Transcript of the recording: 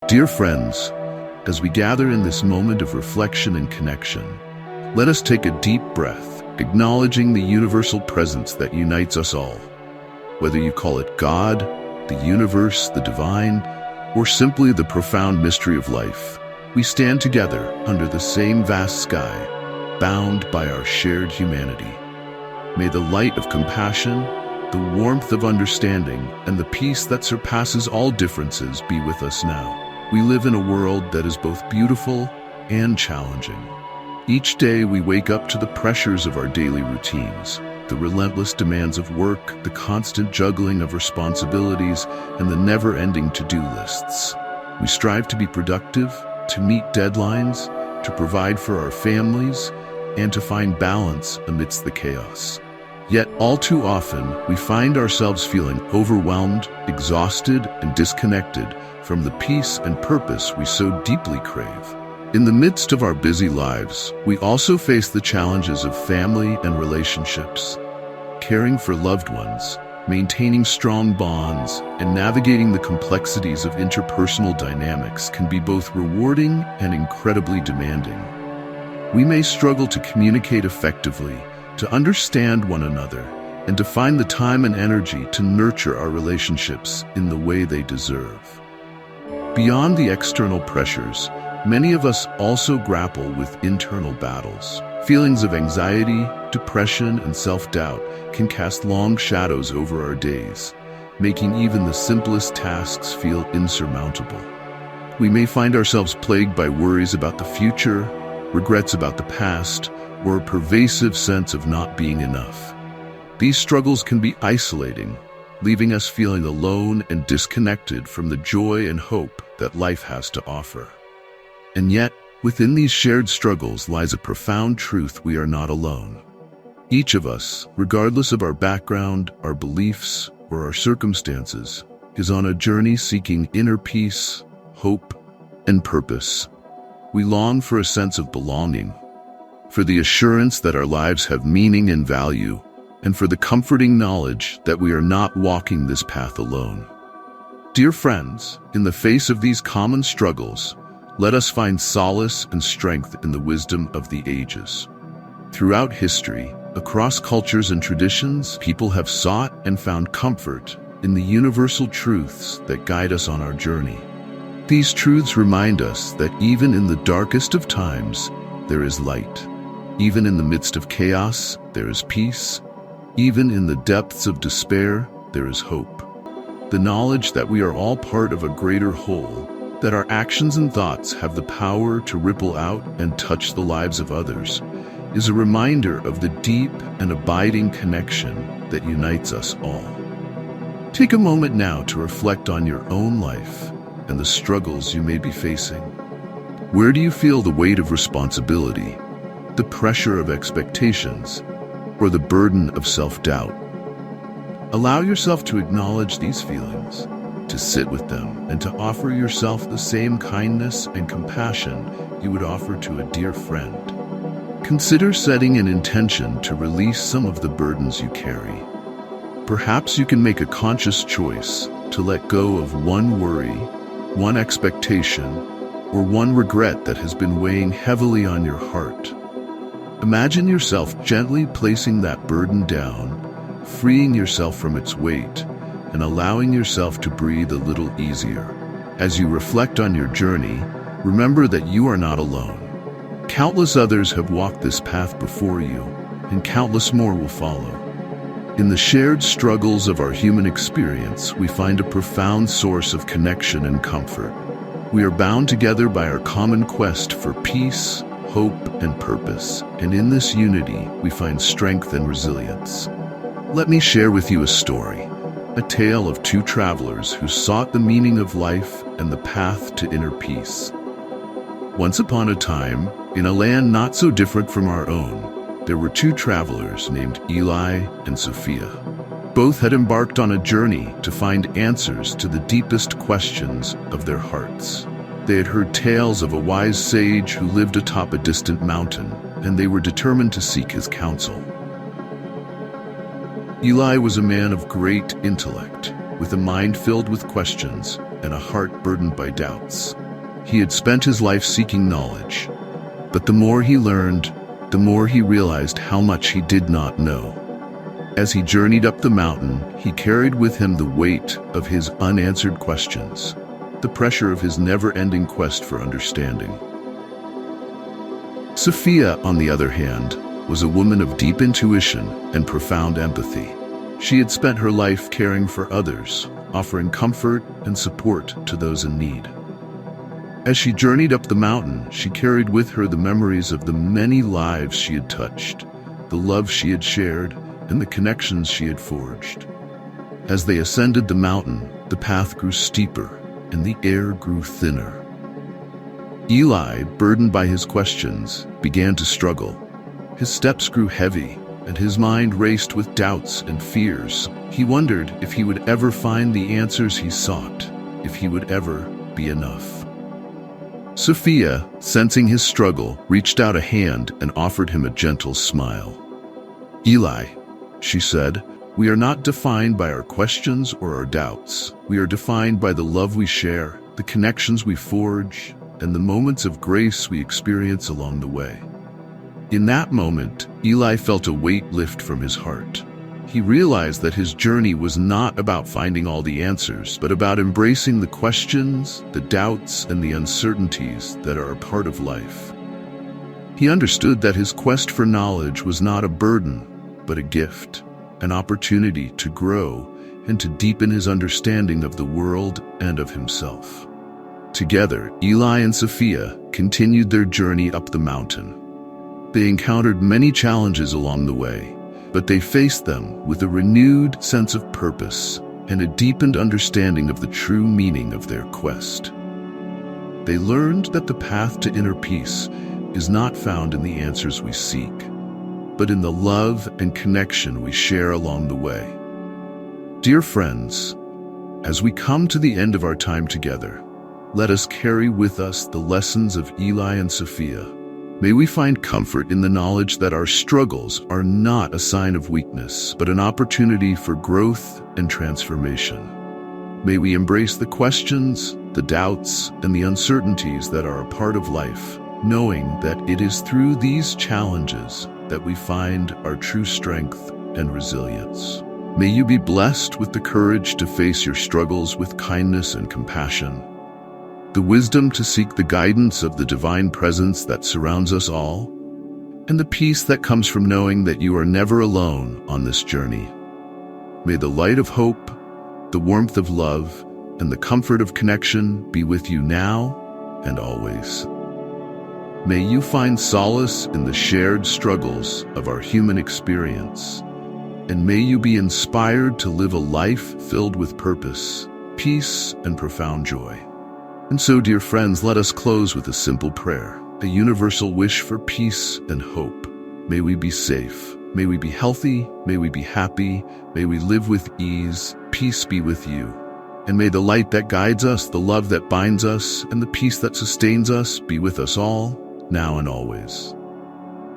Dear friends, as we gather in this moment of reflection and connection, let us take a deep breath, acknowledging the universal presence that unites us all. Whether you call it God, the universe, the divine, or simply the profound mystery of life, we stand together under the same vast sky, bound by our shared humanity. May the light of compassion, the warmth of understanding, and the peace that surpasses all differences be with us now. We live in a world that is both beautiful and challenging. Each day we wake up to the pressures of our daily routines, the relentless demands of work, the constant juggling of responsibilities, and the never-ending to-do lists. We strive to be productive, to meet deadlines, to provide for our families, and to find balance amidst the chaos. Yet all too often, we find ourselves feeling overwhelmed, exhausted, and disconnected from the peace and purpose we so deeply crave. In the midst of our busy lives, we also face the challenges of family and relationships. Caring for loved ones, maintaining strong bonds, and navigating the complexities of interpersonal dynamics can be both rewarding and incredibly demanding. We may struggle to communicate effectively, to understand one another, and to find the time and energy to nurture our relationships in the way they deserve. Beyond the external pressures, many of us also grapple with internal battles. Feelings of anxiety, depression, and self-doubt can cast long shadows over our days, making even the simplest tasks feel insurmountable. We may find ourselves plagued by worries about the future, regrets about the past, or a pervasive sense of not being enough. These struggles can be isolating, leaving us feeling alone and disconnected from the joy and hope that life has to offer. And yet, within these shared struggles lies a profound truth: we are not alone. Each of us, regardless of our background, our beliefs, or our circumstances, is on a journey seeking inner peace, hope, and purpose. We long for a sense of belonging, for the assurance that our lives have meaning and value, and for the comforting knowledge that we are not walking this path alone. Dear friends, in the face of these common struggles, let us find solace and strength in the wisdom of the ages. Throughout history, across cultures and traditions, people have sought and found comfort in the universal truths that guide us on our journey. These truths remind us that even in the darkest of times, there is light. Even in the midst of chaos, there is peace. Even in the depths of despair, there is hope. The knowledge that we are all part of a greater whole, that our actions and thoughts have the power to ripple out and touch the lives of others, is a reminder of the deep and abiding connection that unites us all. Take a moment now to reflect on your own life and the struggles you may be facing. Where do you feel the weight of responsibility, the pressure of expectations, or the burden of self-doubt? Allow yourself to acknowledge these feelings, to sit with them, and to offer yourself the same kindness and compassion you would offer to a dear friend. Consider setting an intention to release some of the burdens you carry. Perhaps you can make a conscious choice to let go of one worry, one expectation, or one regret that has been weighing heavily on your heart. Imagine yourself gently placing that burden down, freeing yourself from its weight, and allowing yourself to breathe a little easier. As you reflect on your journey, remember that you are not alone. Countless others have walked this path before you, and countless more will follow. In the shared struggles of our human experience, we find a profound source of connection and comfort. We are bound together by our common quest for peace, hope, and purpose, and in this unity, we find strength and resilience. Let me share with you a story, a tale of two travelers who sought the meaning of life and the path to inner peace. Once upon a time, in a land not so different from our own, there were two travelers named Eli and Sophia. Both had embarked on a journey to find answers to the deepest questions of their hearts. They had heard tales of a wise sage who lived atop a distant mountain, and they were determined to seek his counsel. Eli was a man of great intellect, with a mind filled with questions, and a heart burdened by doubts. He had spent his life seeking knowledge, but the more he learned, the more he realized how much he did not know. As he journeyed up the mountain, he carried with him the weight of his unanswered questions, the pressure of his never-ending quest for understanding. Sophia, on the other hand, was a woman of deep intuition and profound empathy. She had spent her life caring for others, offering comfort and support to those in need. As she journeyed up the mountain, she carried with her the memories of the many lives she had touched, the love she had shared, and the connections she had forged. As they ascended the mountain, the path grew steeper and the air grew thinner. Eli, burdened by his questions, began to struggle. His steps grew heavy, and his mind raced with doubts and fears. He wondered if he would ever find the answers he sought, if he would ever be enough. Sophia, sensing his struggle, reached out a hand and offered him a gentle smile. "Eli," she said, "we are not defined by our questions or our doubts. We are defined by the love we share, the connections we forge, and the moments of grace we experience along the way." In that moment, Eli felt a weight lift from his heart. He realized that his journey was not about finding all the answers, but about embracing the questions, the doubts, and the uncertainties that are a part of life. He understood that his quest for knowledge was not a burden, but a gift, an opportunity to grow and to deepen his understanding of the world and of himself. Together, Eli and Sophia continued their journey up the mountain. They encountered many challenges along the way, but they faced them with a renewed sense of purpose and a deepened understanding of the true meaning of their quest. They learned that the path to inner peace is not found in the answers we seek, but in the love and connection we share along the way. Dear friends, as we come to the end of our time together, let us carry with us the lessons of Eli and Sophia. May we find comfort in the knowledge that our struggles are not a sign of weakness, but an opportunity for growth and transformation. May we embrace the questions, the doubts, and the uncertainties that are a part of life, knowing that it is through these challenges that we find our true strength and resilience. May you be blessed with the courage to face your struggles with kindness and compassion, the wisdom to seek the guidance of the divine presence that surrounds us all, and the peace that comes from knowing that you are never alone on this journey. May the light of hope, the warmth of love, and the comfort of connection be with you now and always. May you find solace in the shared struggles of our human experience, and may you be inspired to live a life filled with purpose, peace, and profound joy. And so, dear friends, let us close with a simple prayer, a universal wish for peace and hope. May we be safe. May we be healthy. May we be happy. May we live with ease. Peace be with you. And may the light that guides us, the love that binds us, and the peace that sustains us be with us all, now and always.